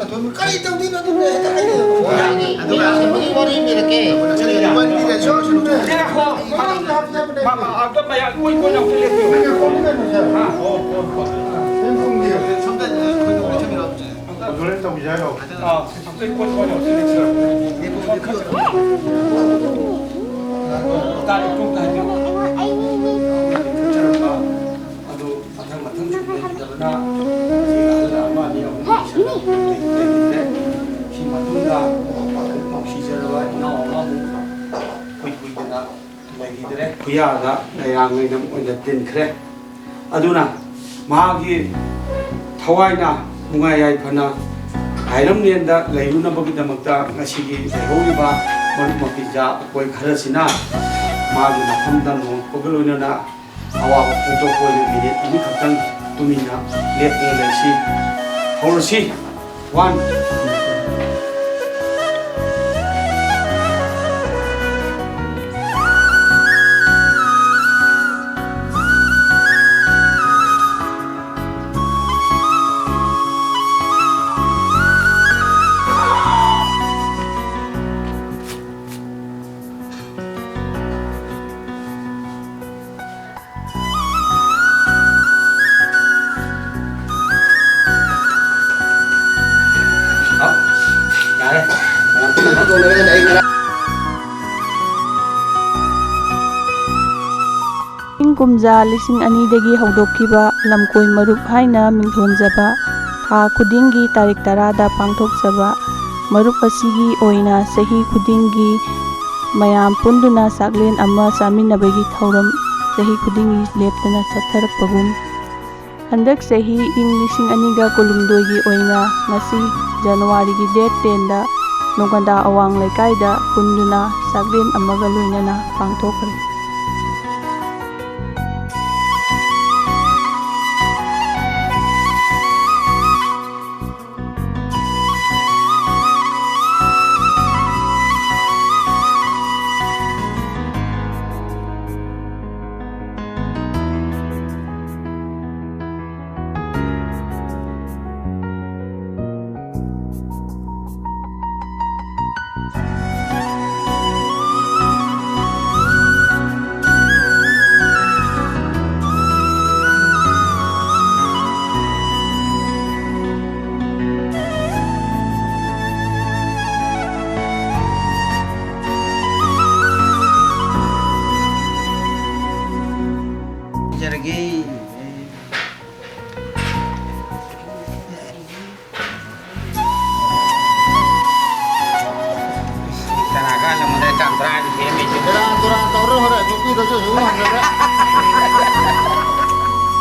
Kali tahu dia tu dah tak ada. Aduh, bagi mari ni lagi. Jadi buat ni dah show show. Dia kau. Mama, aku bayar kuih nak pilih tu. Ha, oh. Tengok dia. Sampai kau boleh cakap apa? Boleh tahu jaya. Ah, sampai kuih nak pilih. Dia boleh kau. Tak ikut dah dia. Aduh, akan matang juga kita benar. Jika ada apa dia khi mà chúng ta một xí giờ rồi nó quỳ đó vậy thì đấy bây giờ đó đây là người nằm ở trên khe aduna 마기 타와이나 뭉아야이 파나 아이럼니엔다 레이루나 버기다먹다 나시기 레호이바 머리먹기자 거의 가르시나 마기 나탐단 거글로이나 아와 부족고이는 미리 이미 각당 뚜미나 랩들레시 호르시 원 ꯀꯨꯝꯖꯥ 2002ꯗꯒꯤ ꯍꯧꯗꯣꯛꯈꯤꯕ ꯂꯝꯀꯣꯏ ꯃꯔꯨꯞ ꯍꯥꯏꯅ ꯃꯤꯡꯊꯣꯟꯖꯕ ꯊꯥ ꯈꯨꯗꯤꯡꯒꯤ ꯇꯥꯔꯤꯛ 10ꯗ ꯄꯥꯡꯊꯣꯛꯆꯕ ꯃꯔꯨꯞ ꯑꯁꯤꯒꯤ ꯑꯣꯏꯅ ꯆꯍꯤ ꯈꯨꯗꯤꯡꯒꯤ ꯃꯌꯥꯝ ꯄꯨꯟꯗꯨꯅ ꯆꯥꯛꯂꯦꯟ ꯑꯃ ꯆꯥꯃꯤꯟꯅꯕꯒꯤ ꯊꯧꯔꯝ ꯆꯍꯤ ꯈꯨꯗꯤꯡꯒꯤ ꯂꯦꯞꯇꯅ ꯆꯠꯊꯔꯛꯄꯒꯨꯝ ꯍꯟꯗꯛ ꯆꯍꯤ ꯏꯪ 2012ꯒꯤ ꯑꯣꯏꯅ ꯉꯁꯤ ꯖꯅꯋꯥꯔꯤꯒꯤ ꯗꯦꯠ 10ꯗ ꯅꯣꯡꯒꯟꯗꯥ ꯑꯋꯥꯡ ꯂꯩꯀꯥꯏꯗ ꯄꯨꯟꯗꯨꯅ ꯆꯥꯛꯂꯦꯟ ꯑꯃꯒ ꯂꯣꯏꯅꯅ ꯄꯥꯡꯊꯣꯛꯈ꯭ꯔꯦ꯫ Lagi tenaga yang mulai cantrang di sini. Turun turun turun, orang kopi tu semua.